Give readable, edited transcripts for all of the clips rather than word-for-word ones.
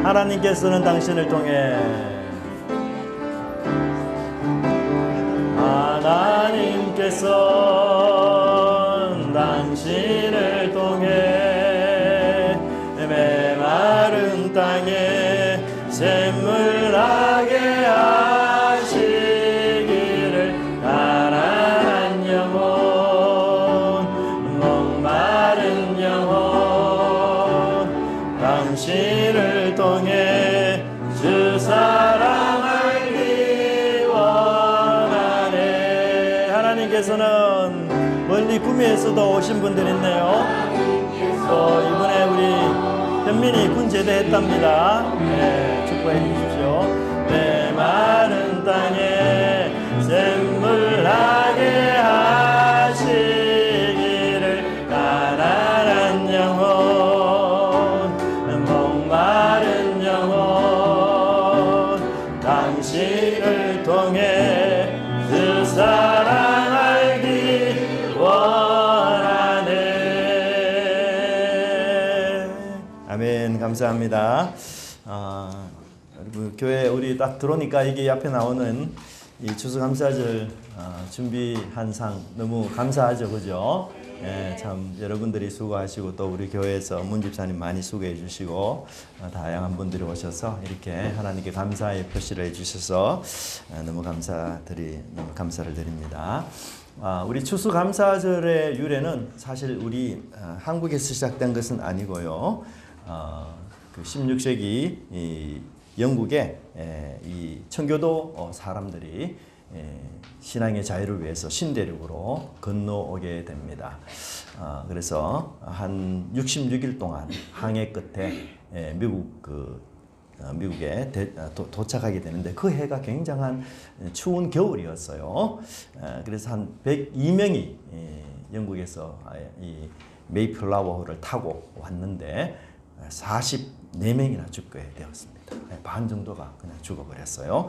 하나님께서는 당신을 통해 하나님께서는 당신을 통해 메마른 땅에 샘물 나게 하시기를 가난한 영혼 목마른 영혼 당신을 통해 주 사랑 알기 원하네. 하나님께서는 멀리 구미에서도 오신 분들 있네요. 또 이번에 우리 현민이 군 제대했답니다. 네, 축복해 주십시오. 메마른 땅에 샘물 나게 하시기를 가난한 영혼 목마른 영혼 당신을 통해 그 사랑 알기 원하네. 아멘. 감사합니다. 교회 우리 딱 들어오니까 이게 앞에 나오는 이 추수감사절 준비한 상 너무 감사하죠, 그죠? 예, 참 여러분들이 수고하시고 또 우리 교회에서 문집사님 많이 수고해 주시고 다양한 분들이 오셔서 이렇게 하나님께 감사의 표시를 해주셔서 너무 감사를 드립니다. 우리 추수감사절의 유래는 사실 우리 한국에서 시작된 것은 아니고요. 그 16세기 이 영국의 이 청교도 사람들이 신앙의 자유를 위해서 신대륙으로 건너오게 됩니다. 그래서 한 66일 동안 항해 끝에 미국에 도착하게 되는데 그 해가 굉장한 추운 겨울이었어요. 그래서 한 102명이 영국에서 이 메이플라워호를 타고 왔는데 44명이나 죽게 되었습니다. 반 정도가 그냥 죽어버렸어요.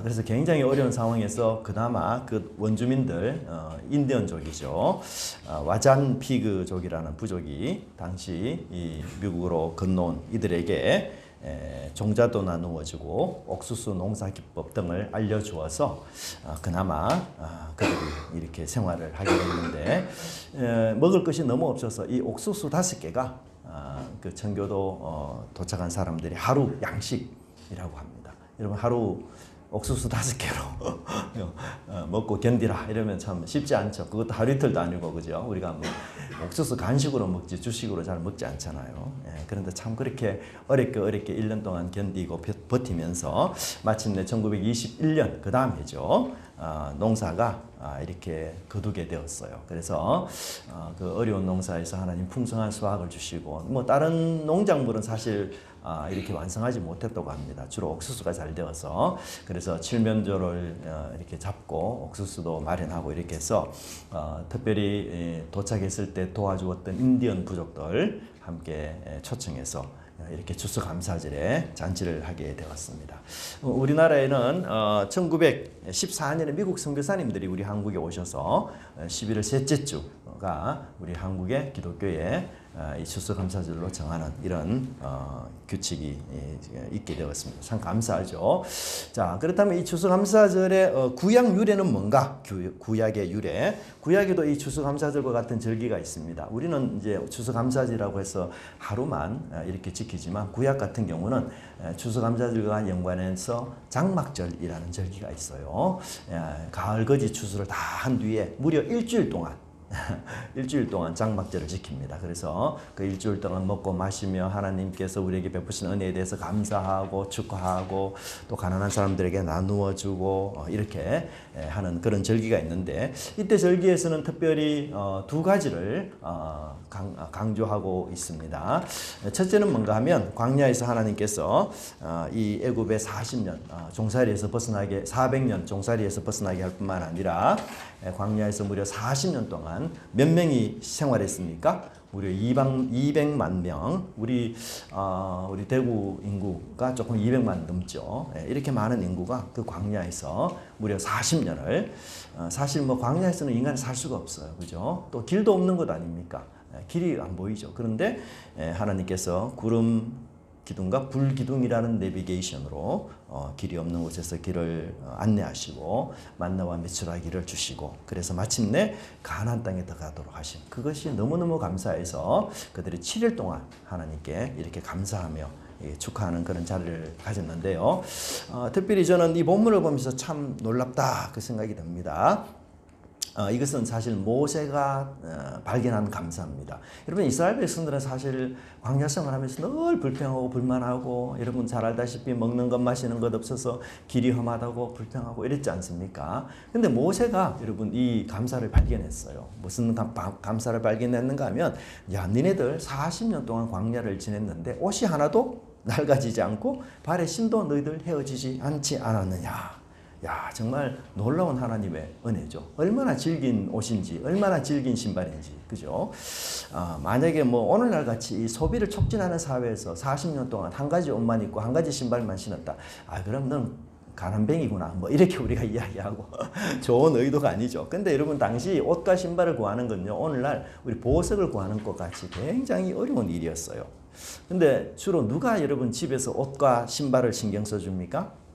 그래서 굉장히 어려운 상황에서 그나마 그 원주민들 인디언족이죠. 와잔피그족이라는 부족이 당시 이 미국으로 건너온 이들에게 종자도 나누어주고 옥수수 농사 기법 등을 알려주어서 그나마 그들이 이렇게 생활을 하게 됐는데 먹을 것이 너무 없어서 이 옥수수 5개가 그 청교도 도착한 사람들이 하루 양식이라고 합니다. 여러분 하루 옥수수 5개로 먹고 견디라 이러면 참 쉽지 않죠. 그것도 하루 이틀도 아니고 그죠? 우리가 뭐 옥수수 간식으로 먹지 주식으로 잘 먹지 않잖아요. 그런데 참 그렇게 어렵게 1년 동안 견디고 버티면서 마침내 1921년 그 다음 해죠. 농사가 이렇게 거두게 되었어요. 그래서 그 어려운 농사에서 하나님 풍성한 수확을 주시고 뭐 다른 농작물은 사실 이렇게 완성하지 못했다고 합니다. 주로 옥수수가 잘 되어서 그래서 칠면조를 이렇게 잡고 옥수수도 마련하고 이렇게 해서 특별히 도착했을 때 도와주었던 인디언 부족들 함께 초청해서 이렇게 추수감사절에 잔치를 하게 되었습니다. 우리나라에는 1914년에 미국 선교사님들이 우리 한국에 오셔서 11월 셋째 주가 우리 한국의 기독교의 이 추수감사절로 정하는 이런 규칙이 있게 되었습니다. 참 감사하죠. 자, 그렇다면 이 추수감사절의 구약 유래는 뭔가? 구약의 유래. 구약에도 이 추수감사절과 같은 절기가 있습니다. 우리는 이제 추수감사절이라고 해서 하루만 이렇게 지키지만 구약 같은 경우는 추수감사절과 연관해서 장막절이라는 절기가 있어요. 가을거지 추수를 다 한 뒤에 무려 일주일 동안 장막절을 지킵니다. 그래서 그 일주일 동안 먹고 마시며 하나님께서 우리에게 베푸신 은혜에 대해서 감사하고 축하하고 또 가난한 사람들에게 나누어 주고 이렇게 하는 그런 절기가 있는데 이때 절기에서는 특별히 두 가지를 강조하고 있습니다. 첫째는 뭔가 하면 광야에서 하나님께서 이 애굽의 40년 종살이에서 벗어나게 400년 종살이에서 벗어나게 할 뿐만 아니라 광야에서 무려 40년 동안 몇 명이 생활했습니까? 무려 200만 명. 우리 대구 인구가 조금 200만 넘죠. 이렇게 많은 인구가 그 광야에서 무려 40년을 사실 뭐 광야에서는 인간이 살 수가 없어요. 그죠? 또 길도 없는 것 아닙니까? 길이 안 보이죠. 그런데 하나님께서 구름 기둥과 불기둥이라는 내비게이션으로 길이 없는 곳에서 길을 안내하시고 만나와 매출하기를 길을 주시고 그래서 마침내 가나안 땅에 들어가도록 하신 그것이 너무너무 감사해서 그들이 7일 동안 하나님께 이렇게 감사하며 축하하는 그런 자리를 가졌는데요. 특별히 저는 이 본문을 보면서 참 놀랍다 그 생각이 듭니다. 이것은 사실 모세가 발견한 감사입니다. 여러분 이스라엘 백성들은 사실 광야 생활하면서 늘 불평하고 불만하고 여러분 잘 알다시피 먹는 것 마시는 것 없어서 길이 험하다고 불평하고 이랬지 않습니까? 근데 모세가 여러분 이 감사를 발견했어요. 무슨 감사를 발견했는가 하면 야 니네들 40년 동안 광야를 지냈는데 옷이 하나도 낡아지지 않고 발에 신도 너희들 헤어지지 않지 않았느냐. 야 정말 놀라운 하나님의 은혜죠. 얼마나 질긴 옷인지 얼마나 질긴 신발인지 그죠? 만약에 뭐 오늘날 같이 이 소비를 촉진하는 사회에서 40년 동안 한 가지 옷만 입고 한 가지 신발만 신었다. 그럼 넌 가난뱅이구나 뭐 이렇게 우리가 이야기하고 좋은 의도가 아니죠. 근데 여러분 당시 옷과 신발을 구하는 건요 오늘날 우리 보석을 구하는 것 같이 굉장히 어려운 일이었어요. 근데 주로 누가 여러분 집에서 옷과 신발을 신경 써줍니까?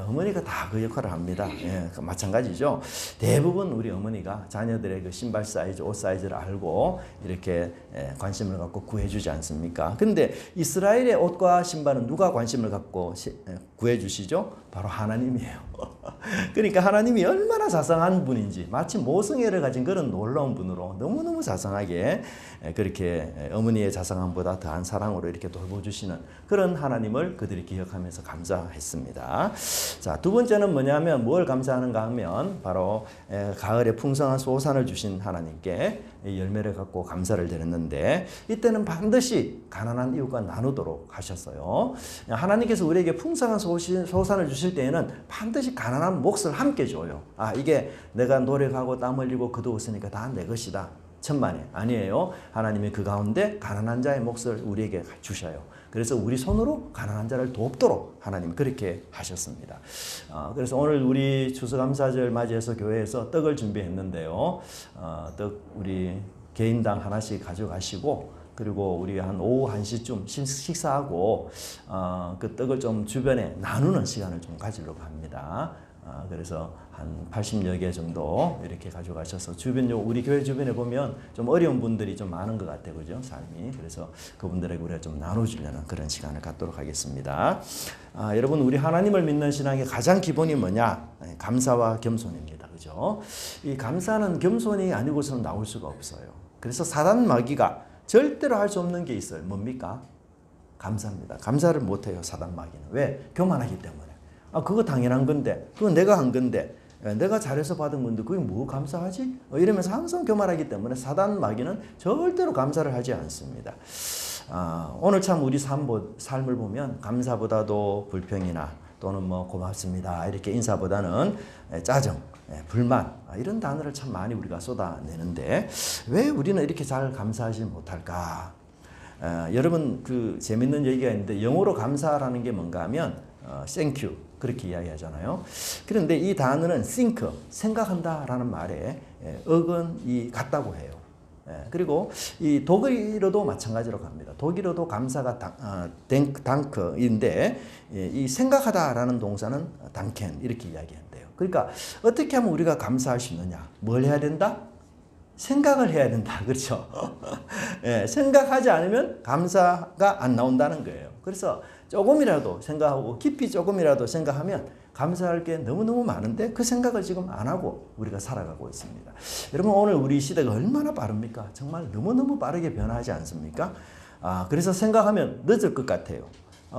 어머니가 다 그 역할을 합니다. 마찬가지죠. 대부분 우리 어머니가 자녀들의 그 신발 사이즈, 옷 사이즈를 알고 이렇게 관심을 갖고 구해주지 않습니까? 근데 이스라엘의 옷과 신발은 누가 관심을 갖고 구해주시죠? 바로 하나님이에요. 그러니까 하나님이 얼마나 자상한 분인지 마치 모성애를 가진 그런 놀라운 분으로 너무너무 자상하게 그렇게 어머니의 자상함보다 더한 사랑으로 이렇게 돌보주시는 그런 하나님을 그들이 기억하면서 감사했습니다. 자, 두 번째는 뭐냐면 뭘 감사하는가 하면 바로 가을에 풍성한 소산을 주신 하나님께 열매를 갖고 감사를 드렸는데 이때는 반드시 가난한 이웃과 나누도록 하셨어요. 하나님께서 우리에게 풍성한 소산을 주실 때에는 반드시 가난한 몫을 함께 줘요. 이게 내가 노력하고 땀 흘리고 거두었으니까 다 내 것이다. 천만에 아니에요. 하나님이 그 가운데 가난한 자의 몫을 우리에게 주셔요. 그래서 우리 손으로 가난한 자를 돕도록 하나님 그렇게 하셨습니다. 그래서 오늘 우리 추수감사절 맞이해서 교회에서 떡을 준비했는데요. 떡 우리 개인당 하나씩 가져가시고 그리고 우리 한 오후 1시쯤 식사하고 그 떡을 좀 주변에 나누는 시간을 좀 가지려고 합니다. 그래서 한 80여 개 정도 이렇게 가져가셔서 우리 교회 주변에 보면 좀 어려운 분들이 좀 많은 것 같아요. 그죠? 삶이. 그래서 그분들에게 우리가 좀 나눠주려는 그런 시간을 갖도록 하겠습니다. 여러분, 우리 하나님을 믿는 신앙의 가장 기본이 뭐냐? 감사와 겸손입니다. 그죠? 이 감사는 겸손이 아니고서는 나올 수가 없어요. 그래서 사단 마귀가 절대로 할 수 없는 게 있어요. 뭡니까? 감사입니다. 감사를 못해요. 사단 마귀는. 왜? 교만하기 때문에. 그거 당연한 건데, 그거 내가 한 건데, 내가 잘해서 받은 건데 그게 뭐 감사하지? 이러면서 항상 교만하기 때문에 사단 마귀는 절대로 감사를 하지 않습니다. 오늘 참 우리 삶을 보면 감사보다도 불평이나 또는 뭐 고맙습니다 이렇게 인사보다는 짜증, 불만 이런 단어를 참 많이 우리가 쏟아내는데 왜 우리는 이렇게 잘 감사하지 못할까? 여러분 그 재밌는 얘기가 있는데 영어로 감사라는 게 뭔가 하면 thank you 그렇게 이야기하잖아요. 그런데 이 단어는 think, 생각한다라는 말에 어근이 같다고 해요. 그리고 이 독일어도 마찬가지로 갑니다. 독일어도 감사가 danke인데 이 생각하다라는 동사는 danken 이렇게 이야기한대요. 그러니까 어떻게 하면 우리가 감사할 수 있느냐? 뭘 해야 된다? 생각을 해야 된다. 그렇죠? 생각하지 않으면 감사가 안 나온다는 거예요. 그래서 조금이라도 생각하고 깊이 조금이라도 생각하면 감사할 게 너무너무 많은데 그 생각을 지금 안 하고 우리가 살아가고 있습니다. 여러분 오늘 우리 시대가 얼마나 빠릅니까? 정말 너무너무 빠르게 변하지 않습니까? 그래서 생각하면 늦을 것 같아요.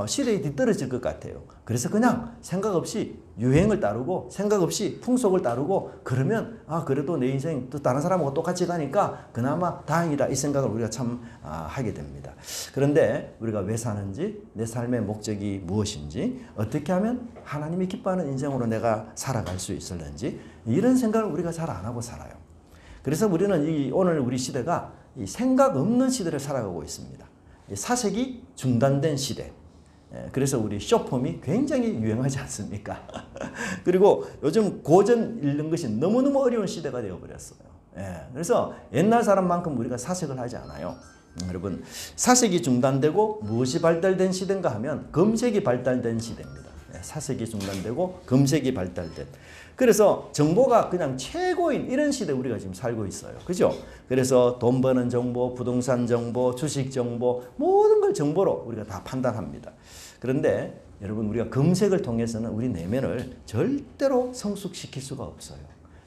시대에 뒤떨어질 것 같아요. 그래서 그냥 생각 없이 유행을 따르고 생각 없이 풍속을 따르고 그러면 그래도 내 인생 또 다른 사람하고 똑같이 가니까 그나마 다행이다 이 생각을 우리가 참 하게 됩니다. 그런데 우리가 왜 사는지 내 삶의 목적이 무엇인지 어떻게 하면 하나님이 기뻐하는 인생으로 내가 살아갈 수 있을는지 이런 생각을 우리가 잘 안 하고 살아요. 그래서 우리는 오늘 우리 시대가 이 생각 없는 시대를 살아가고 있습니다. 사색이 중단된 시대. 그래서 우리 숏폼이 굉장히 유행하지 않습니까? 그리고 요즘 고전 읽는 것이 너무너무 어려운 시대가 되어버렸어요. 그래서 옛날 사람만큼 우리가 사색을 하지 않아요. 여러분 사색이 중단되고 무엇이 발달된 시대인가 하면 검색이 발달된 시대입니다. 사색이 중단되고 검색이 발달된. 그래서 정보가 그냥 최고인 이런 시대 우리가 지금 살고 있어요. 그죠? 그래서 돈 버는 정보, 부동산 정보, 주식 정보 모든 걸 정보로 우리가 다 판단합니다. 그런데 여러분 우리가 검색을 통해서는 우리 내면을 절대로 성숙시킬 수가 없어요.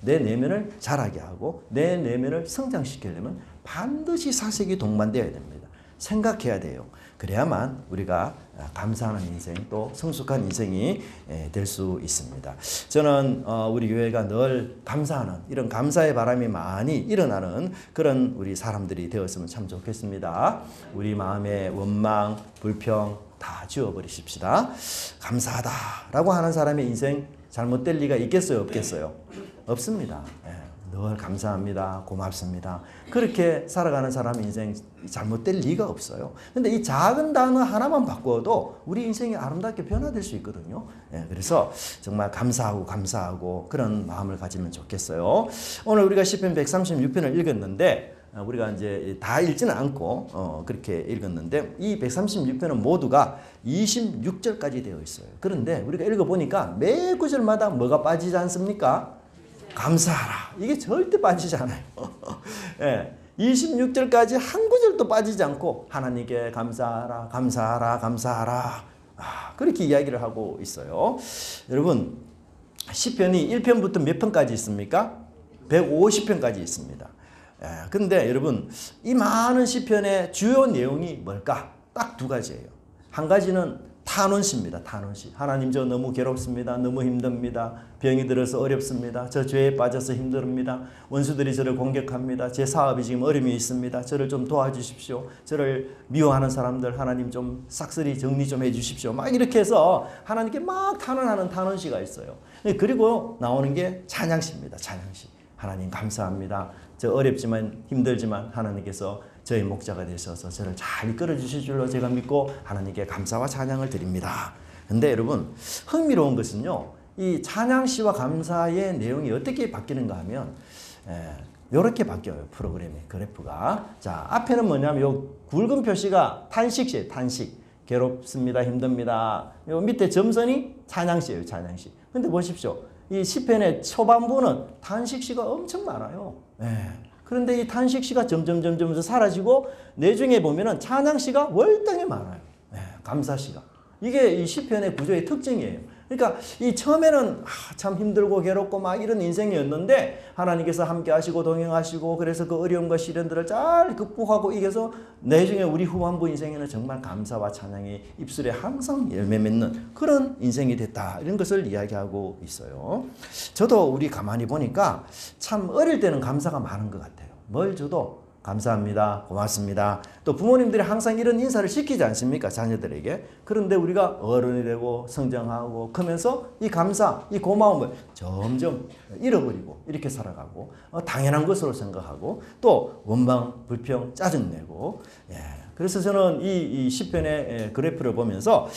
내 내면을 자라게 하고 내 내면을 성장시키려면 반드시 사색이 동반되어야 됩니다. 생각해야 돼요. 그래야만 우리가 감사하는 인생 또 성숙한 인생이 될 수 있습니다. 저는 우리 교회가 늘 감사하는 이런 감사의 바람이 많이 일어나는 그런 우리 사람들이 되었으면 참 좋겠습니다. 우리 마음의 원망, 불평 다 지워버리십시다. 감사하다라고 하는 사람의 인생 잘못될 리가 있겠어요? 없겠어요? 없습니다. 늘 감사합니다. 고맙습니다. 그렇게 살아가는 사람 인생 잘못될 리가 없어요. 근데 이 작은 단어 하나만 바꿔도 우리 인생이 아름답게 변화될 수 있거든요. 그래서 정말 감사하고 그런 마음을 가지면 좋겠어요. 오늘 우리가 시편 136편을 읽었는데 우리가 이제 다 읽지는 않고 그렇게 읽었는데 이 136편은 모두가 26절까지 되어 있어요. 그런데 우리가 읽어보니까 매 구절마다 뭐가 빠지지 않습니까? 감사하라. 이게 절대 빠지지 않아요. 26절까지 한 구절도 빠지지 않고 하나님께 감사하라, 감사하라, 감사하라. 그렇게 이야기를 하고 있어요. 여러분 시편이 1편부터 몇 편까지 있습니까? 150편까지 있습니다. 근데 여러분 이 많은 시편의 주요 내용이 뭘까? 딱 두 가지예요. 한 가지는 탄원시입니다. 탄원시. 하나님 저 너무 괴롭습니다. 너무 힘듭니다. 병이 들어서 어렵습니다. 저 죄에 빠져서 힘듭니다. 원수들이 저를 공격합니다. 제 사업이 지금 어려움이 있습니다. 저를 좀 도와주십시오. 저를 미워하는 사람들 하나님 좀 싹쓸이 정리 좀 해주십시오. 막 이렇게 해서 하나님께 막 탄원하는 탄원시가 있어요. 그리고 나오는 게 찬양시입니다. 찬양시. 하나님 감사합니다. 저 어렵지만 힘들지만 하나님께서 저희 목자가 되셔서 저를 잘 이끌어 주실 줄로 제가 믿고 하나님께 감사와 찬양을 드립니다. 근데 여러분 흥미로운 것은요. 이 찬양시와 감사의 내용이 어떻게 바뀌는가 하면 이렇게 바뀌어요. 프로그램의 그래프가. 자, 앞에는 뭐냐면 요 굵은 표시가 탄식시예요. 탄식. 괴롭습니다. 힘듭니다. 요 밑에 점선이 찬양시예요. 찬양시. 근데 보십시오. 이 시편의 초반부는 탄식시가 엄청 많아요. 그런데 이 탄식시가 점점 사라지고 내중에 보면은 찬양시가 월등히 많아요. 감사시가. 이게 이 시편의 구조의 특징이에요. 그러니까 이 처음에는 참 힘들고 괴롭고 막 이런 인생이었는데 하나님께서 함께 하시고 동행하시고 그래서 그 어려움과 시련들을 잘 극복하고 이겨서 내중에 우리 후반부 인생에는 정말 감사와 찬양이 입술에 항상 열매 맺는 그런 인생이 됐다. 이런 것을 이야기하고 있어요. 저도 우리 가만히 보니까 참 어릴 때는 감사가 많은 것 같아요. 뭘 줘도 감사합니다. 고맙습니다. 또 부모님들이 항상 이런 인사를 시키지 않습니까? 자녀들에게. 그런데 우리가 어른이 되고 성장하고 크면서 이 감사, 이 고마움을 점점 잃어버리고 이렇게 살아가고 당연한 것으로 생각하고 또 원망, 불평, 짜증내고 그래서 저는 이 시편의 그래프를 보면서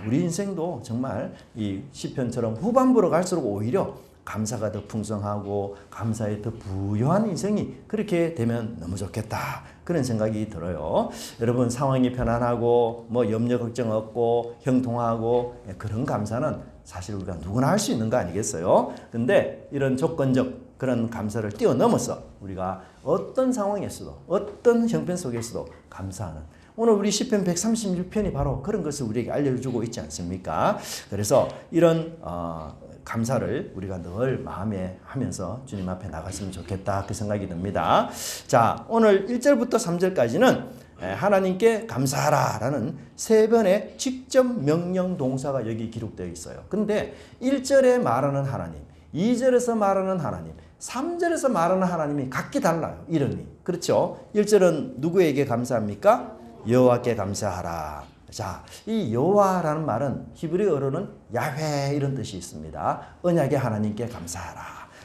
우리 인생도 정말 이 시편처럼 후반부로 갈수록 오히려 감사가 더 풍성하고 감사에 더 부유한 인생이 그렇게 되면 너무 좋겠다. 그런 생각이 들어요. 여러분 상황이 편안하고 뭐 염려 걱정 없고 형통하고 그런 감사는 사실 우리가 누구나 할 수 있는 거 아니겠어요? 근데 이런 조건적 그런 감사를 뛰어넘어서 우리가 어떤 상황에서도 어떤 형편 속에서도 감사하는 오늘 우리 시편 136편이 바로 그런 것을 우리에게 알려주고 있지 않습니까? 그래서 이런 감사를 우리가 늘 마음에 하면서 주님 앞에 나갔으면 좋겠다 그 생각이 듭니다. 자, 오늘 1절부터 3절까지는 하나님께 감사하라 라는 세 번의 직접 명령 동사가 여기 기록되어 있어요. 근데 1절에 말하는 하나님, 2절에서 말하는 하나님, 3절에서 말하는 하나님이 각기 달라요. 이름이. 그렇죠? 1절은 누구에게 감사합니까? 여호와께 감사하라. 자, 이 여호와라는 말은 히브리어로는 야훼 이런 뜻이 있습니다. 언약의 하나님께 감사하라.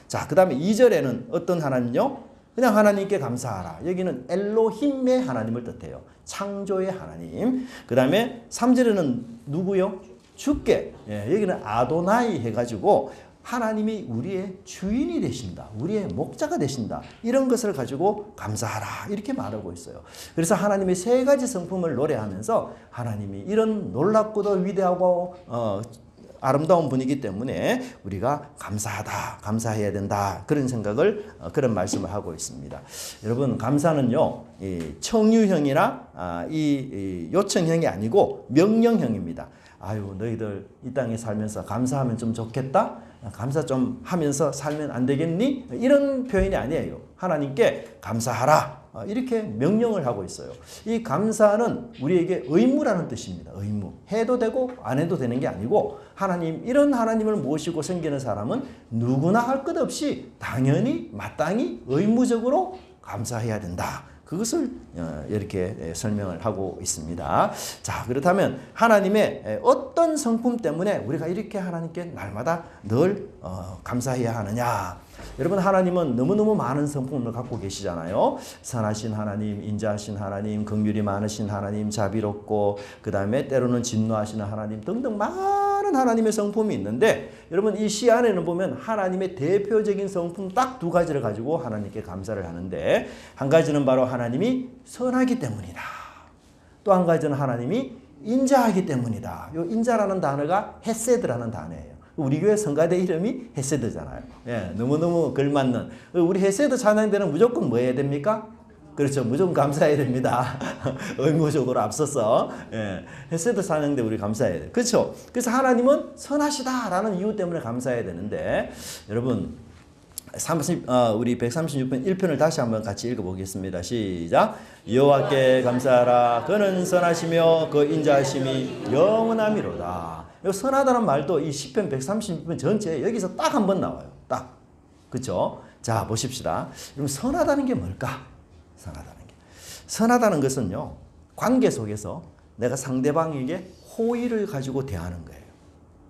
자, 그 다음에 2절에는 어떤 하나님요? 그냥 하나님께 감사하라. 여기는 엘로힘의 하나님을 뜻해요. 창조의 하나님. 그 다음에 3절에는 누구요? 주께. 여기는 아도나이 해가지고 하나님이 우리의 주인이 되신다. 우리의 목자가 되신다. 이런 것을 가지고 감사하라. 이렇게 말하고 있어요. 그래서 하나님의 세 가지 성품을 노래하면서 하나님이 이런 놀랍고도 위대하고 아름다운 분이기 때문에 우리가 감사하다, 감사해야 된다. 그런 생각을, 그런 말씀을 하고 있습니다. 여러분, 감사는요, 청유형이나 이 요청형이 아니고 명령형입니다. 아유, 너희들 이 땅에 살면서 감사하면 좀 좋겠다? 감사 좀 하면서 살면 안 되겠니? 이런 표현이 아니에요. 하나님께 감사하라. 이렇게 명령을 하고 있어요. 이 감사는 우리에게 의무라는 뜻입니다. 의무. 해도 되고 안 해도 되는 게 아니고 하나님, 이런 하나님을 모시고 섬기는 사람은 누구나 할 것 없이 당연히 마땅히 의무적으로 감사해야 된다. 그것을 이렇게 설명을 하고 있습니다. 자, 그렇다면 하나님의 어떤 성품 때문에 우리가 이렇게 하나님께 날마다 늘 감사해야 하느냐? 여러분, 하나님은 너무너무 많은 성품을 갖고 계시잖아요. 선하신 하나님, 인자하신 하나님, 긍휼이 많으신 하나님, 자비롭고 그 다음에 때로는 진노하시는 하나님 등등 많은 하나님의 성품이 있는데, 여러분, 이 시 안에는 보면 하나님의 대표적인 성품 딱 두 가지를 가지고 하나님께 감사를 하는데, 한 가지는 바로 하나님이 선하기 때문이다. 또 한 가지는 하나님이 인자하기 때문이다. 이 인자라는 단어가 헤세드라는 단어예요. 우리 교회 성가대 이름이 헤세드잖아요. 예, 너무너무 걸맞는. 우리 헤세드 찬양대는 무조건 뭐 해야 됩니까? 그렇죠. 무조건 감사해야 됩니다. 의무적으로 앞서서. 예, 헤세드 찬양대 우리 감사해야 돼요. 그렇죠. 그래서 하나님은 선하시다라는 이유 때문에 감사해야 되는데, 여러분, 우리 136편 1편을 다시 한번 같이 읽어보겠습니다. 시작. 여호와께 감사하라. 그는 선하시며 그 인자하심이 영원함이로다. 이 선하다는 말도 이 시편 136편 전체에 여기서 딱 한 번 나와요. 딱. 그렇죠? 자, 보십시다. 그럼 선하다는 게 뭘까? 선하다는 것은요, 관계 속에서 내가 상대방에게 호의를 가지고 대하는 거예요.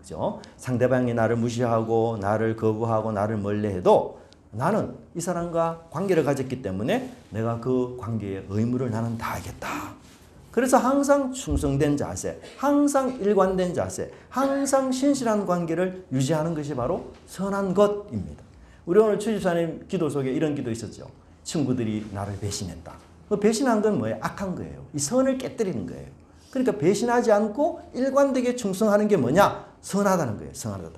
그죠? 상대방이 나를 무시하고 나를 거부하고 나를 멀리해도 나는 이 사람과 관계를 가졌기 때문에 내가 그 관계의 의무를 나는 다하겠다. 그래서 항상 충성된 자세, 항상 일관된 자세, 항상 신실한 관계를 유지하는 것이 바로 선한 것입니다. 우리 오늘 추집사님 기도 속에 이런 기도 있었죠. 친구들이 나를 배신했다. 그 배신한 건 뭐예요? 악한 거예요. 이 선을 깨뜨리는 거예요. 그러니까 배신하지 않고 일관되게 충성하는 게 뭐냐? 선하다는 거예요. 선하다.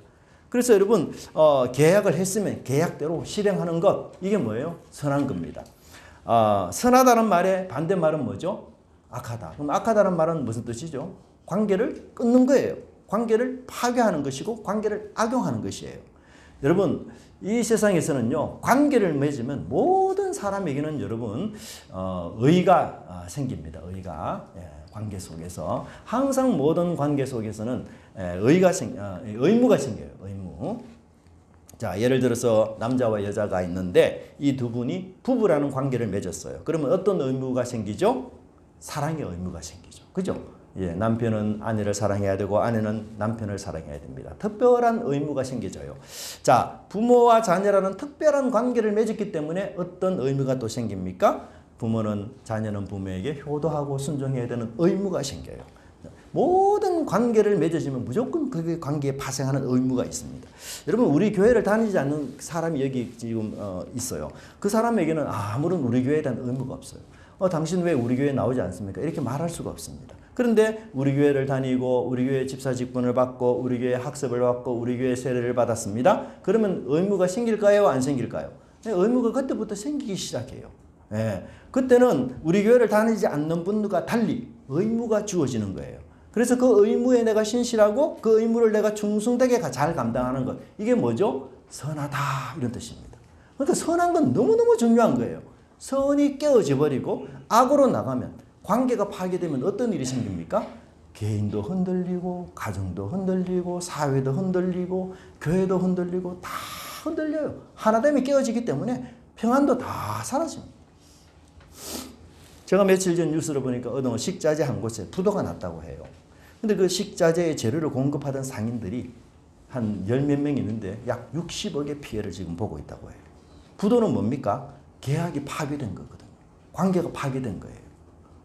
그래서 여러분, 계약을 했으면 계약대로 실행하는 것, 이게 뭐예요? 선한 겁니다. 선하다는 말의 반대말은 뭐죠? 악하다. 그럼 악하다는 말은 무슨 뜻이죠? 관계를 끊는 거예요. 관계를 파괴하는 것이고 관계를 악용하는 것이에요. 여러분, 이 세상에서는요, 관계를 맺으면 모든 사람에게는 여러분 의가 생깁니다. 의가. 관계 속에서 항상 모든 관계 속에서는 의무가 생겨요. 의무. 자, 예를 들어서 남자와 여자가 있는데 이 두 분이 부부라는 관계를 맺었어요. 그러면 어떤 의무가 생기죠? 사랑의 의무가 생기죠. 그죠? 예, 남편은 아내를 사랑해야 되고 아내는 남편을 사랑해야 됩니다. 특별한 의무가 생겨져요. 자, 부모와 자녀라는 특별한 관계를 맺었기 때문에 어떤 의무가 또 생깁니까? 부모는 자녀는 부모에게 효도하고 순종해야 되는 의무가 생겨요. 모든 관계를 맺어지면 무조건 그 관계에 파생하는 의무가 있습니다. 여러분, 우리 교회를 다니지 않는 사람이 여기 지금 있어요. 그 사람에게는 아무런 우리 교회에 대한 의무가 없어요. 당신 왜 우리 교회에 나오지 않습니까? 이렇게 말할 수가 없습니다. 그런데 우리 교회를 다니고 우리 교회 집사 직분을 받고 우리 교회 학습을 받고 우리 교회 세례를 받았습니다. 그러면 의무가 생길까요? 안 생길까요? 의무가 그때부터 생기기 시작해요. 예, 그때는 우리 교회를 다니지 않는 분들과 달리 의무가 주어지는 거예요. 그래서 그 의무에 내가 신실하고 그 의무를 내가 충성되게 잘 감당하는 것, 이게 뭐죠? 선하다, 이런 뜻입니다. 그러니까 선한 건 너무너무 중요한 거예요. 선이 깨어져 버리고 악으로 나가면, 관계가 파괴되면 어떤 일이 생깁니까? 개인도 흔들리고 가정도 흔들리고 사회도 흔들리고 교회도 흔들리고 다 흔들려요. 하나됨이 깨어지기 때문에 평안도 다 사라집니다. 제가 며칠 전 뉴스를 보니까 어느 식자재 한 곳에 부도가 났다고 해요. 근데 그 식자재의 재료를 공급하던 상인들이 한 열 몇 명 있는데 약 60억의 피해를 지금 보고 있다고 해요. 부도는 뭡니까? 계약이 파괴된 거거든요. 관계가 파괴된 거예요.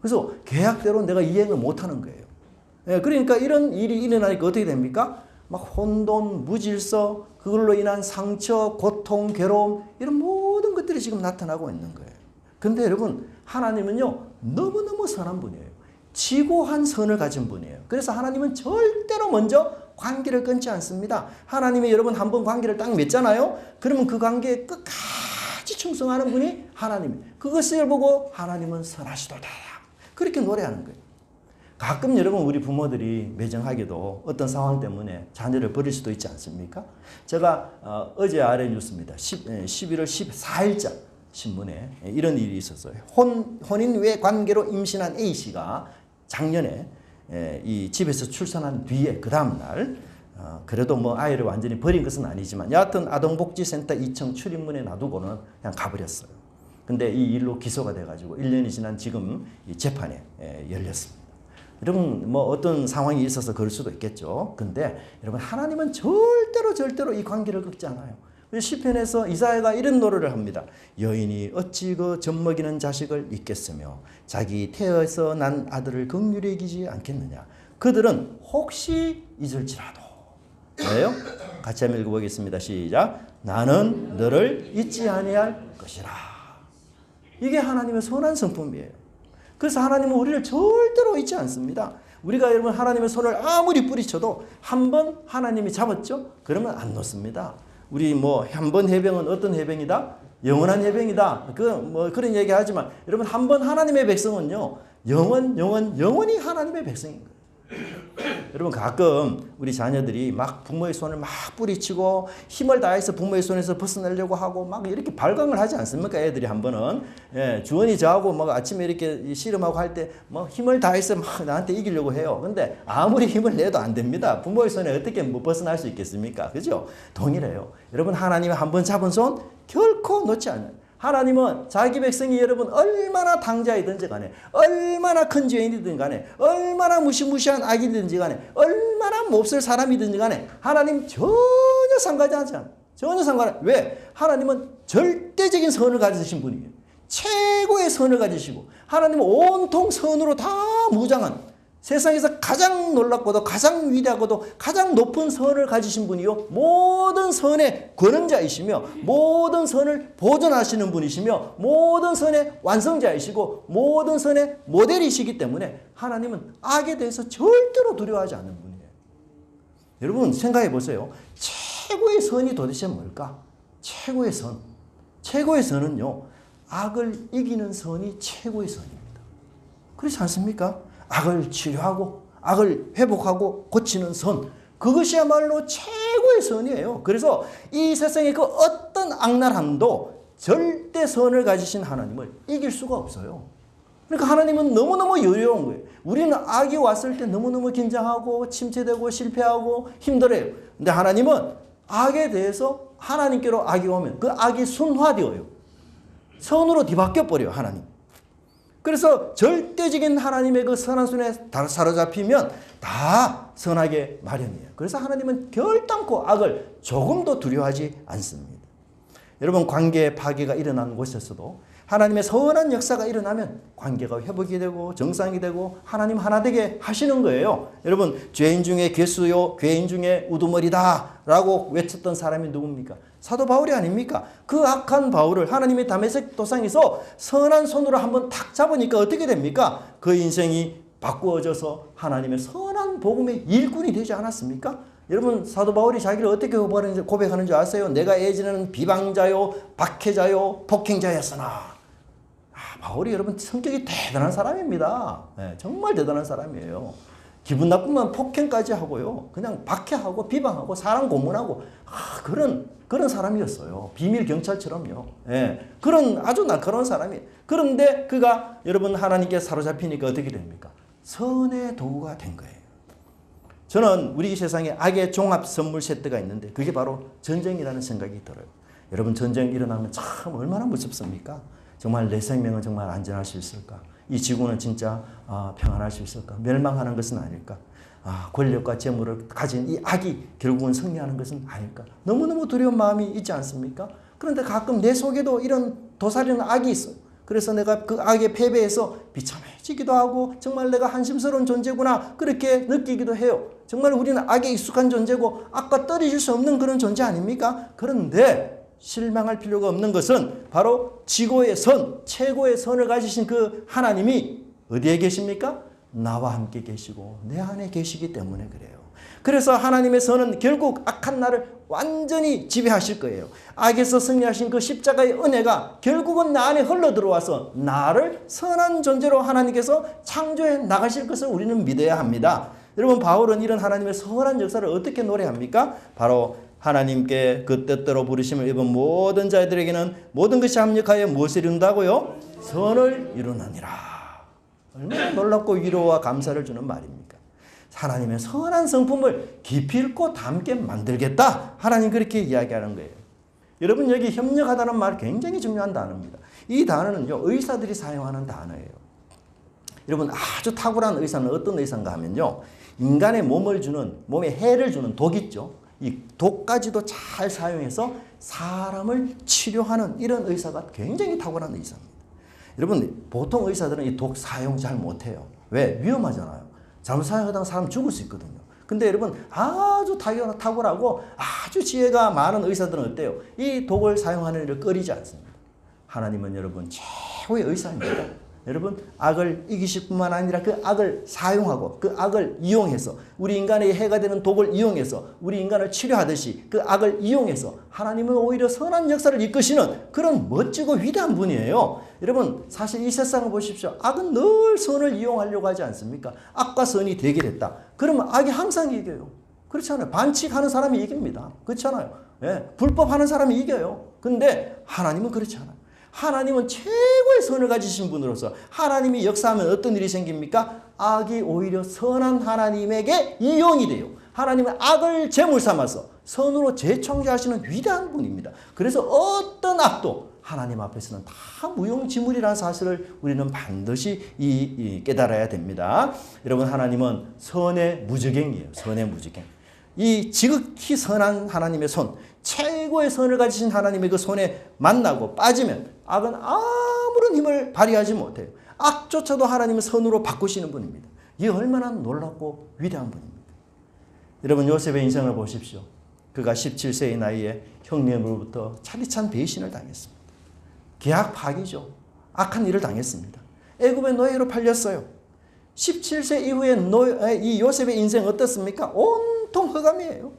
그래서 계약대로 내가 이행을 못하는 거예요. 그러니까 이런 일이 일어나니까 어떻게 됩니까? 막 혼돈, 무질서, 그걸로 인한 상처, 고통, 괴로움 이런 모든 것들이 지금 나타나고 있는 거예요. 근데 여러분 하나님은요 너무너무 선한 분이에요. 지고한 선을 가진 분이에요. 그래서 하나님은 절대로 먼저 관계를 끊지 않습니다. 하나님이 여러분 한번 관계를 딱 맺잖아요. 그러면 그 관계에 끝까지 충성하는 분이 하나님이에요. 그것을 보고 하나님은 선하시도다. 그렇게 노래하는 거예요. 가끔 여러분 우리 부모들이 매정하게도 어떤 상황 때문에 자녀를 버릴 수도 있지 않습니까? 제가 어제 아래 뉴스입니다. 11월 14일자 신문에 이런 일이 있었어요. 혼인 외 관계로 임신한 A씨가 작년에 이 집에서 출산한 뒤에 그 다음 날 그래도 뭐 아이를 완전히 버린 것은 아니지만 여하튼 아동복지센터 2층 출입문에 놔두고는 그냥 가버렸어요. 근데 이 일로 기소가 돼가지고 1년이 지난 지금 이 재판에 열렸습니다. 여러분 뭐 어떤 상황이 있어서 그럴 수도 있겠죠. 근데 여러분 하나님은 절대로 이 관계를 꺾지 않아요. 시편에서 이사야가 이런 노래를 합니다. 여인이 어찌 그 젖먹이는 자식을 잊겠으며 자기 태에서 난 아들을 긍휼히 여기지 않겠느냐. 그들은 혹시 잊을지라도. 왜요? 같이 한번 읽어보겠습니다. 시작. 나는 너를 잊지 아니할 것이라. 이게 하나님의 선한 성품이에요. 그래서 하나님은 우리를 절대로 잊지 않습니다. 우리가 여러분 하나님의 손을 아무리 뿌리쳐도 한 번 하나님이 잡았죠? 그러면 안 놓습니다. 우리 뭐 한 번 해병은 어떤 해병이다? 영원한 해병이다. 그런 얘기 하지만 여러분 한 번 하나님의 백성은요. 영원히 하나님의 백성인 거예요. 여러분 가끔 우리 자녀들이 막 부모의 손을 막 뿌리치고 힘을 다해서 부모의 손에서 벗어나려고 하고 막 이렇게 발광을 하지 않습니까? 애들이 한 번은 주원이 저하고 막 아침에 이렇게 씨름하고 할 때 뭐 힘을 다해서 막 나한테 이기려고 해요. 근데 아무리 힘을 내도 안 됩니다. 부모의 손에 어떻게 뭐 벗어날 수 있겠습니까? 그죠? 동일해요. 여러분 하나님이 한 번 잡은 손 결코 놓지 않아요. 하나님은 자기 백성이 여러분 얼마나 당자이든지 간에 얼마나 큰 죄인이든 간에 얼마나 무시무시한 악이든지 간에 얼마나 몹쓸 사람이든지 간에 하나님 전혀 상관하지 않아요. 전혀 상관하지 않아요. 왜? 하나님은 절대적인 선을 가지신 분이에요. 최고의 선을 가지시고 하나님은 온통 선으로 다 무장한 세상에서 가장 놀랍고도 가장 위대하고도 가장 높은 선을 가지신 분이요. 모든 선의 권능자이시며 모든 선을 보존하시는 분이시며 모든 선의 완성자이시고 모든 선의 모델이시기 때문에 하나님은 악에 대해서 절대로 두려워하지 않는 분이에요. 여러분 생각해 보세요. 최고의 선이 도대체 뭘까? 최고의 선. 최고의 선은요. 악을 이기는 선이 최고의 선입니다. 그렇지 않습니까? 악을 치료하고 악을 회복하고 고치는 선, 그것이야말로 최고의 선이에요. 그래서 이 세상의 그 어떤 악랄함도 절대 선을 가지신 하나님을 이길 수가 없어요. 그러니까 하나님은 너무너무 여유로운 거예요. 우리는 악이 왔을 때 너무너무 긴장하고 침체되고 실패하고 힘들어요. 근데 하나님은 악에 대해서 하나님께로 악이 오면 그 악이 순화되어요. 선으로 뒤바뀌어 버려요. 하나님. 그래서 절대적인 하나님의 그 선한 손에 사로잡히면 다 선하게 마련이에요. 그래서 하나님은 결단코 악을 조금도 두려워하지 않습니다. 여러분 관계 파괴가 일어나는 곳에서도 하나님의 선한 역사가 일어나면 관계가 회복이 되고 정상이 되고 하나님 하나 되게 하시는 거예요. 여러분 죄인 중에 괴수요 죄인 중에 우두머리다 라고 외쳤던 사람이 누굽니까? 사도 바울이 아닙니까? 그 악한 바울을 하나님의 다메섹 도상에서 선한 손으로 한번 탁 잡으니까 어떻게 됩니까? 그 인생이 바꾸어져서 하나님의 선한 복음의 일꾼이 되지 않았습니까? 여러분 사도 바울이 자기를 어떻게 고백하는 줄 아세요? 내가 예전에는 비방자요 박해자요 폭행자였으나 바울이 여러분 성격이 대단한 사람입니다. 네, 정말 대단한 사람이에요. 기분 나쁘면 폭행까지 하고요. 그냥 박해하고 비방하고 사람 고문하고 그런 사람이었어요. 비밀 경찰처럼요. 예, 그런 아주 날카로운 사람이. 그런데 그가 여러분 하나님께 사로잡히니까 어떻게 됩니까? 선의 도구가 된 거예요. 저는 우리 세상에 악의 종합 선물 세트가 있는데 그게 바로 전쟁이라는 생각이 들어요. 여러분 전쟁 일어나면 참 얼마나 무섭습니까? 정말 내 생명은 정말 안전할 수 있을까? 이 지구는 진짜 평안할 수 있을까? 멸망하는 것은 아닐까? 권력과 재물을 가진 이 악이 결국은 승리하는 것은 아닐까? 너무너무 두려운 마음이 있지 않습니까? 그런데 가끔 내 속에도 이런 도사리는 악이 있어요. 그래서 내가 그 악에 패배해서 비참해지기도 하고 정말 내가 한심스러운 존재구나 그렇게 느끼기도 해요. 정말 우리는 악에 익숙한 존재고 악과 떨어질 수 없는 그런 존재 아닙니까? 그런데 실망할 필요가 없는 것은 바로 지고의 선, 최고의 선을 가지신 그 하나님이 어디에 계십니까? 나와 함께 계시고 내 안에 계시기 때문에 그래요. 그래서 하나님의 선은 결국 악한 나를 완전히 지배하실 거예요. 악에서 승리하신 그 십자가의 은혜가 결국은 나 안에 흘러 들어와서 나를 선한 존재로 하나님께서 창조해 나가실 것을 우리는 믿어야 합니다. 여러분, 바울은 이런 하나님의 선한 역사를 어떻게 노래합니까? 바로 하나님께 그 뜻대로 부르심을 입은 모든 자들에게는 모든 것이 합력하여 무엇을 이룬다고요? 선을 이루느니라. 얼마나 놀랍고 위로와 감사를 주는 말입니까? 하나님의 선한 성품을 기필코 담게 만들겠다. 하나님 그렇게 이야기하는 거예요. 여러분, 여기 협력하다는 말 굉장히 중요한 단어입니다. 이 단어는요, 의사들이 사용하는 단어예요. 여러분, 아주 탁월한 의사는 어떤 의사인가 하면요, 인간의 몸에 해를 주는 독 있죠. 이 독까지도 잘 사용해서 사람을 치료하는 이런 의사가 굉장히 탁월한 의사입니다. 여러분, 보통 의사들은 이 독 사용 잘 못해요. 왜? 위험하잖아요. 잘못 사용하다가 사람 죽을 수 있거든요. 근데 여러분, 아주 탁월하고 아주 지혜가 많은 의사들은 어때요? 이 독을 사용하는 일을 꺼리지 않습니다. 하나님은 여러분 최고의 의사입니다. 여러분, 악을 이기실 뿐만 아니라 그 악을 사용하고 그 악을 이용해서 우리 인간의 해가 되는 독을 이용해서 우리 인간을 치료하듯이 그 악을 이용해서 하나님은 오히려 선한 역사를 이끄시는 그런 멋지고 위대한 분이에요. 여러분, 사실 이 세상을 보십시오. 악은 늘 선을 이용하려고 하지 않습니까? 악과 선이 대결했다. 그러면 악이 항상 이겨요. 그렇잖아요. 반칙하는 사람이 이깁니다. 그렇잖아요. 예, 불법하는 사람이 이겨요. 근데 하나님은 그렇지 않아요. 하나님은 최고의 선을 가지신 분으로서 하나님이 역사하면 어떤 일이 생깁니까? 악이 오히려 선한 하나님에게 이용이 돼요. 하나님은 악을 제물 삼아서 선으로 재창조하시는 위대한 분입니다. 그래서 어떤 악도 하나님 앞에서는 다 무용지물이라는 사실을 우리는 반드시 깨달아야 됩니다. 여러분, 하나님은 선의 무저갱이에요. 선의 무저갱. 이 지극히 선한 하나님의 손, 최고의 선을 가지신 하나님의 그 손에 만나고 빠지면 악은 아무런 힘을 발휘하지 못해요. 악조차도 하나님은 선으로 바꾸시는 분입니다. 이게 얼마나 놀랍고 위대한 분입니다. 여러분, 요셉의 인생을 보십시오. 그가 17세의 나이에 형님으로부터 차디찬 배신을 당했습니다. 계약 파기죠. 악한 일을 당했습니다. 애굽의 노예로 팔렸어요. 17세 이후에 이 요셉의 인생 어떻습니까? 온통 흑암이에요.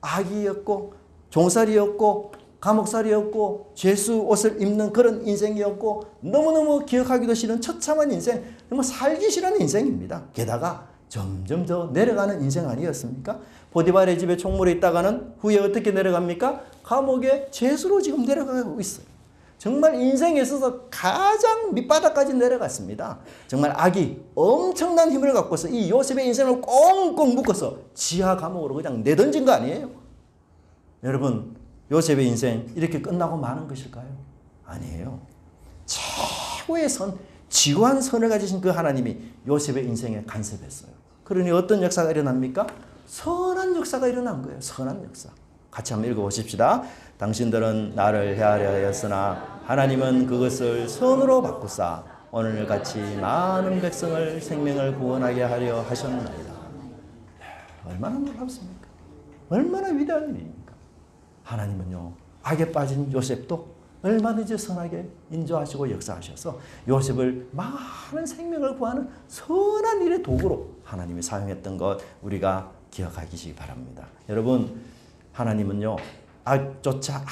악이었고 종살이였고 감옥살이였고 죄수 옷을 입는 그런 인생이었고 너무너무 기억하기도 싫은 처참한 인생, 정말 살기 싫은 인생입니다. 게다가 점점 더 내려가는 인생 아니었습니까? 보디발의 집에 총물에 있다가는 후에 어떻게 내려갑니까? 감옥의 죄수로 지금 내려가고 있어요. 정말 인생에 있어서 가장 밑바닥까지 내려갔습니다. 정말 악이 엄청난 힘을 갖고서 이 요셉의 인생을 꽁꽁 묶어서 지하 감옥으로 그냥 내던진 거 아니에요? 여러분, 요셉의 인생 이렇게 끝나고 마는 것일까요? 아니에요. 최고의 선, 지고한 선을 가지신 그 하나님이 요셉의 인생에 간섭했어요. 그러니 어떤 역사가 일어납니까? 선한 역사가 일어난 거예요. 선한 역사. 같이 한번 읽어보십시다. 당신들은 나를 헤아려 하였으나 하나님은 그것을 선으로 바꾸사 오늘같이 많은 백성을 생명을 구원하게 하려 하셨나이다. 얼마나 놀랍습니까? 얼마나 위대한 일입니까? 하나님은요, 악에 빠진 요셉도 얼마든지 선하게 인도하시고 역사하셔서 요셉을 많은 생명을 구하는 선한 일의 도구로 하나님이 사용했던 것 우리가 기억하시기 바랍니다. 여러분, 하나님은요, 악조차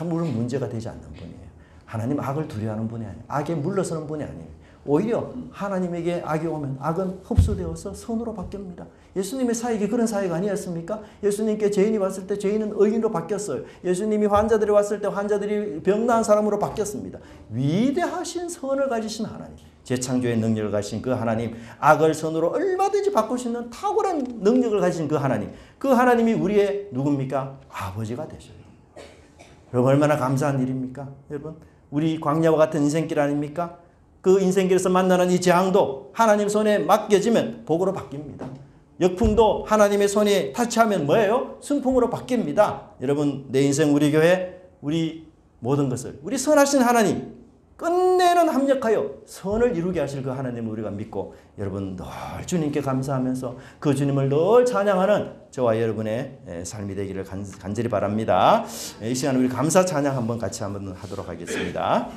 아무런 문제가 되지 않는 분이에요. 하나님 악을 두려워하는 분이 아니에요. 악에 물러서는 분이 아니에요. 오히려 하나님에게 악이 오면 악은 흡수되어서 선으로 바뀝니다. 예수님의 사역이 그런 사역 아니었습니까? 예수님께 죄인이 왔을 때 죄인은 의인으로 바뀌었어요. 예수님이 환자들이 왔을 때 환자들이 병나은 사람으로 바뀌었습니다. 위대하신 선을 가지신 하나님, 재창조의 능력을 가진 그 하나님, 악을 선으로 얼마든지 바꿀 수 있는 탁월한 능력을 가진 그 하나님, 그 하나님이 우리의 누굽니까? 아버지가 되셔요. 여러분, 얼마나 감사한 일입니까? 여러분, 우리 광야와 같은 인생길 아닙니까? 그 인생길에서 만나는 이 재앙도 하나님 손에 맡겨지면 복으로 바뀝니다. 역풍도 하나님의 손에 타치하면 뭐예요? 승풍으로 바뀝니다. 여러분, 내 인생, 우리 교회, 우리 모든 것을 우리 선하신 하나님, 끝내는 합력하여 선을 이루게 하실 그 하나님을 우리가 믿고 여러분 늘 주님께 감사하면서 그 주님을 늘 찬양하는 저와 여러분의 삶이 되기를 간절히 바랍니다. 이 시간 우리 감사 찬양 한번 같이 한번 하도록 하겠습니다.